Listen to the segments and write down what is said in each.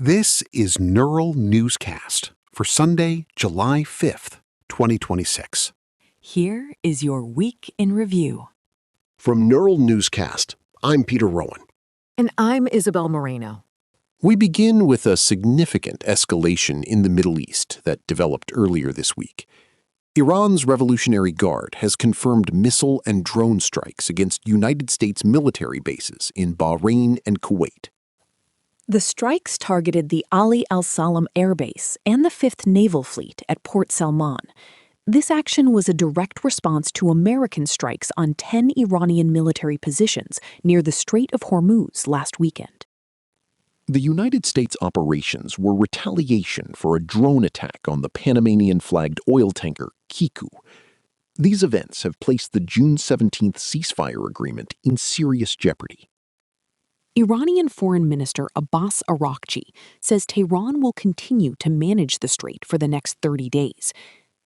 This is Neural Newscast for Sunday, July 5th, 2026. Here is your week in review. From Neural Newscast, I'm Peter Rowan. And I'm Isabel Moreno. We begin with a significant escalation in the Middle East that developed earlier this week. Iran's Revolutionary Guard has confirmed missile and drone strikes against United States military bases in Bahrain and Kuwait. The strikes targeted the Ali Al Salem airbase and the 5th Naval Fleet at Port Salman. This action was a direct response to American strikes on 10 Iranian military positions near the Strait of Hormuz last weekend. The United States operations were retaliation for a drone attack on the Panamanian-flagged oil tanker Kiku. These events have placed the June 17th ceasefire agreement in serious jeopardy. Iranian Foreign Minister Abbas Araghchi says Tehran will continue to manage the strait for the next 30 days.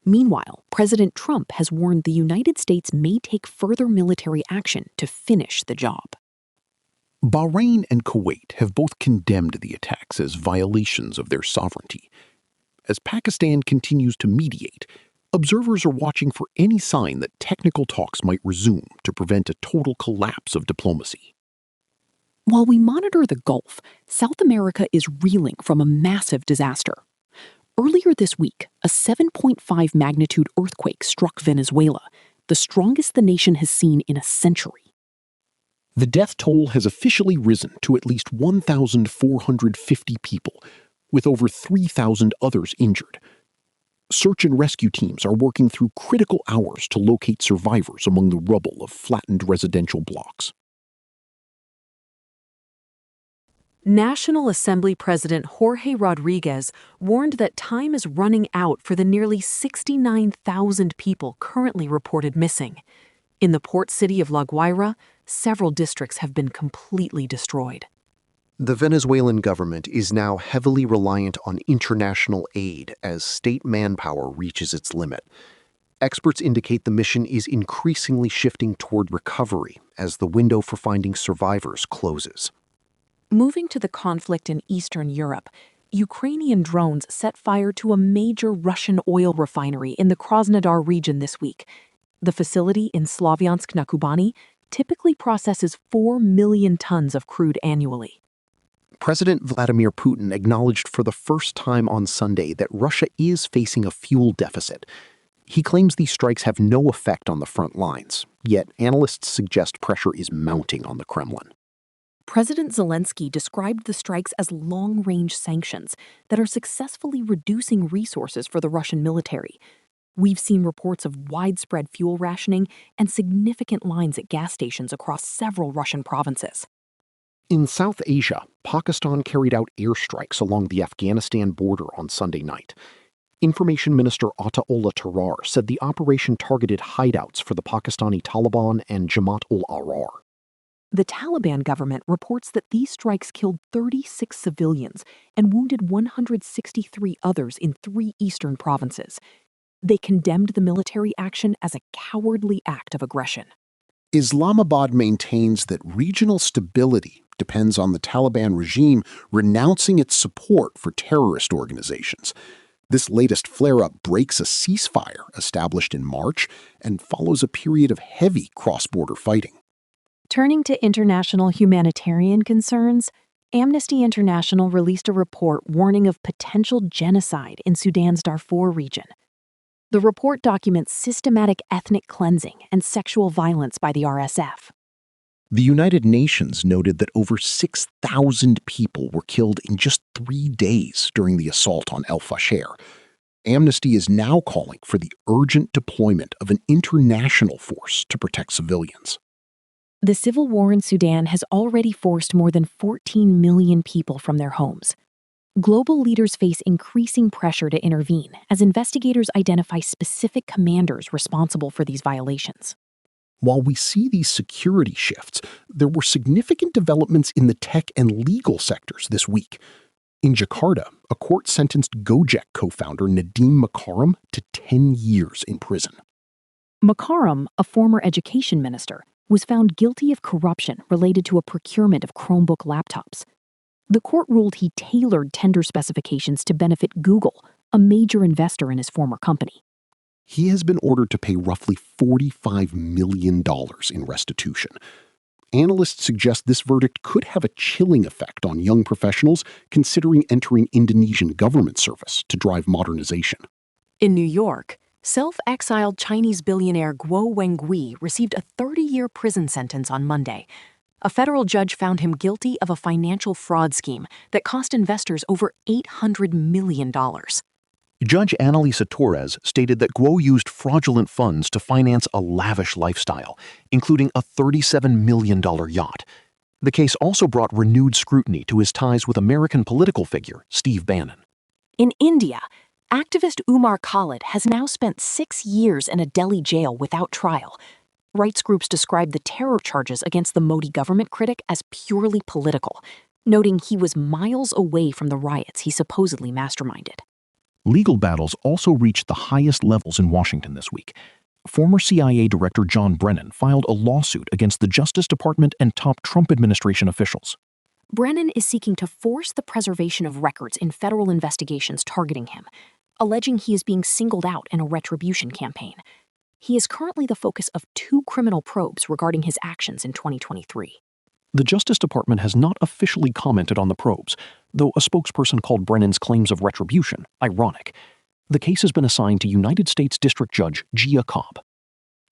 Meanwhile, President Trump has warned the United States may take further military action to finish the job. Bahrain and Kuwait have both condemned the attacks as violations of their sovereignty. As Pakistan continues to mediate, observers are watching for any sign that technical talks might resume to prevent a total collapse of diplomacy. While we monitor the Gulf, South America is reeling from a massive disaster. Earlier this week, a 7.5 magnitude earthquake struck Venezuela, the strongest the nation has seen in a century. The death toll has officially risen to at least 1,450 people, with over 3,000 others injured. Search and rescue teams are working through critical hours to locate survivors among the rubble of flattened residential blocks. National Assembly President Jorge Rodriguez warned that time is running out for the nearly 69,000 people currently reported missing. In the port city of La Guaira, several districts have been completely destroyed. The Venezuelan government is now heavily reliant on international aid as state manpower reaches its limit. Experts indicate the mission is increasingly shifting toward recovery as the window for finding survivors closes. Moving to the conflict in Eastern Europe, Ukrainian drones set fire to a major Russian oil refinery in the Krasnodar region this week. The facility in Slavyansk na Kubani typically processes 4 million tons of crude annually. President Vladimir Putin acknowledged for the first time on Sunday that Russia is facing a fuel deficit. He claims these strikes have no effect on the front lines, yet analysts suggest pressure is mounting on the Kremlin. President Zelensky described the strikes as long-range sanctions that are successfully reducing resources for the Russian military. We've seen reports of widespread fuel rationing and significant lines at gas stations across several Russian provinces. In South Asia, Pakistan carried out airstrikes along the Afghanistan border on Sunday night. Information Minister Ataullah Tarar said the operation targeted hideouts for the Pakistani Taliban and Jamaat-ul-Ahrar. The Taliban government reports that these strikes killed 36 civilians and wounded 163 others in 3 eastern provinces. They condemned the military action as a cowardly act of aggression. Islamabad maintains that regional stability depends on the Taliban regime renouncing its support for terrorist organizations. This latest flare-up breaks a ceasefire established in March and follows a period of heavy cross-border fighting. Turning to international humanitarian concerns, Amnesty International released a report warning of potential genocide in Sudan's Darfur region. The report documents systematic ethnic cleansing and sexual violence by the RSF. The United Nations noted that over 6,000 people were killed in just 3 days during the assault on El Fasher. Amnesty is now calling for the urgent deployment of an international force to protect civilians. The civil war in Sudan has already forced more than 14 million people from their homes. Global leaders face increasing pressure to intervene as investigators identify specific commanders responsible for these violations. While we see these security shifts, there were significant developments in the tech and legal sectors this week. In Jakarta, a court sentenced Gojek co-founder Nadiem Makarim to 10 years in prison. Makarim, a former education minister, was found guilty of corruption related to a procurement of Chromebook laptops. The court ruled he tailored tender specifications to benefit Google, a major investor in his former company. He has been ordered to pay roughly $45 million in restitution. Analysts suggest this verdict could have a chilling effect on young professionals considering entering Indonesian government service to drive modernization. In New York, self-exiled Chinese billionaire Guo Wengui received a 30-year prison sentence on Monday. A federal judge found him guilty of a financial fraud scheme that cost investors over $800 million. Judge Annalisa Torres stated that Guo used fraudulent funds to finance a lavish lifestyle, including a $37 million yacht. The case also brought renewed scrutiny to his ties with American political figure Steve Bannon. In India, activist Umar Khalid has now spent 6 years in a Delhi jail without trial. Rights groups describe the terror charges against the Modi government critic as purely political, noting he was miles away from the riots he supposedly masterminded. Legal battles also reached the highest levels in Washington this week. Former CIA Director John Brennan filed a lawsuit against the Justice Department and top Trump administration officials. Brennan is seeking to force the preservation of records in federal investigations targeting him, alleging he is being singled out in a retribution campaign. He is currently the focus of 2 criminal probes regarding his actions in 2023. The Justice Department has not officially commented on the probes, though a spokesperson called Brennan's claims of retribution ironic. The case has been assigned to United States District Judge Gia Cobb.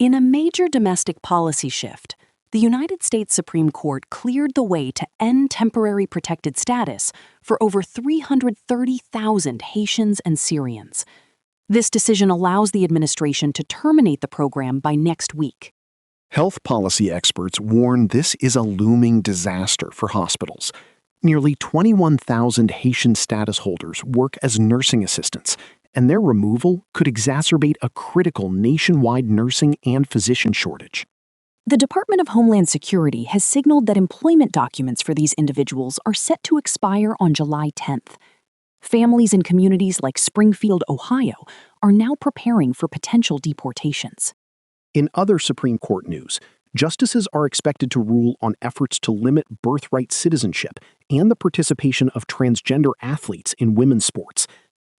In a major domestic policy shift, the United States Supreme Court cleared the way to end temporary protected status for over 330,000 Haitians and Syrians. This decision allows the administration to terminate the program by next week. Health policy experts warn this is a looming disaster for hospitals. Nearly 21,000 Haitian status holders work as nursing assistants, and their removal could exacerbate a critical nationwide nursing and physician shortage. The Department of Homeland Security has signaled that employment documents for these individuals are set to expire on July 10th. Families in communities like Springfield, Ohio, are now preparing for potential deportations. In other Supreme Court news, justices are expected to rule on efforts to limit birthright citizenship and the participation of transgender athletes in women's sports.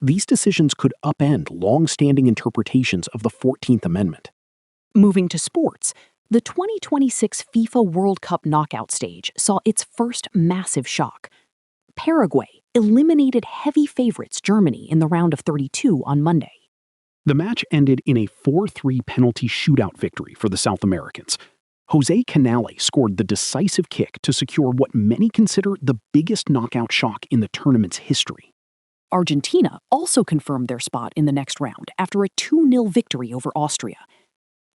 These decisions could upend long-standing interpretations of the 14th Amendment. Moving to sports, the 2026 FIFA World Cup knockout stage saw its first massive shock. Paraguay eliminated heavy favorites Germany in the round of 32 on Monday. The match ended in a 4-3 penalty shootout victory for the South Americans. Jose Canale scored the decisive kick to secure what many consider the biggest knockout shock in the tournament's history. Argentina also confirmed their spot in the next round after a 2-0 victory over Austria.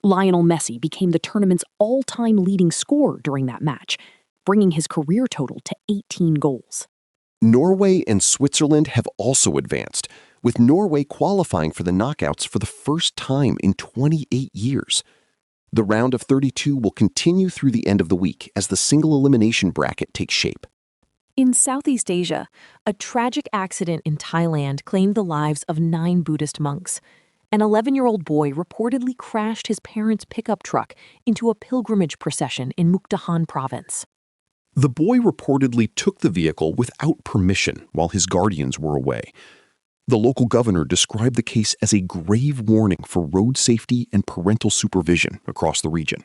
Lionel Messi became the tournament's all-time leading scorer during that match, bringing his career total to 18 goals. Norway and Switzerland have also advanced, with Norway qualifying for the knockouts for the first time in 28 years. The round of 32 will continue through the end of the week as the single elimination bracket takes shape. In Southeast Asia, a tragic accident in Thailand claimed the lives of 9 Buddhist monks. An 11-year-old boy reportedly crashed his parents' pickup truck into a pilgrimage procession in Mukdahan province. The boy reportedly took the vehicle without permission while his guardians were away. The local governor described the case as a grave warning for road safety and parental supervision across the region.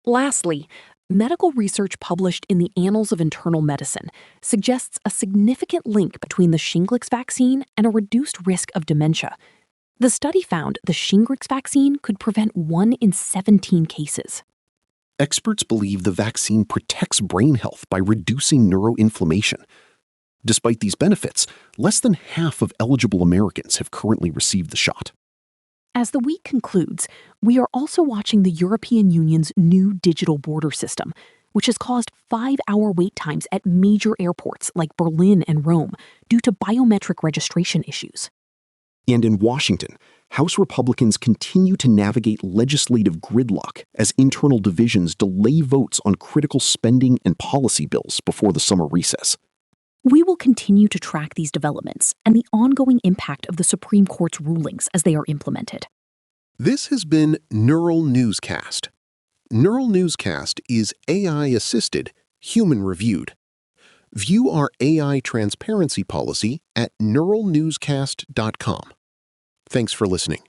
Lastly, medical research published in the Annals of Internal Medicine suggests a significant link between the Shingrix vaccine and a reduced risk of dementia. The study found the Shingrix vaccine could prevent 1 in 17 cases. Experts believe the vaccine protects brain health by reducing neuroinflammation. Despite these benefits, less than half of eligible Americans have currently received the shot. As the week concludes, we are also watching the European Union's new digital border system, which has caused 5-hour wait times at major airports like Berlin and Rome due to biometric registration issues. And in Washington, House Republicans continue to navigate legislative gridlock as internal divisions delay votes on critical spending and policy bills before the summer recess. We will continue to track these developments and the ongoing impact of the Supreme Court's rulings as they are implemented. This has been Neural Newscast. Neural Newscast is AI-assisted, human-reviewed. View our AI transparency policy at neuralnewscast.com. Thanks for listening.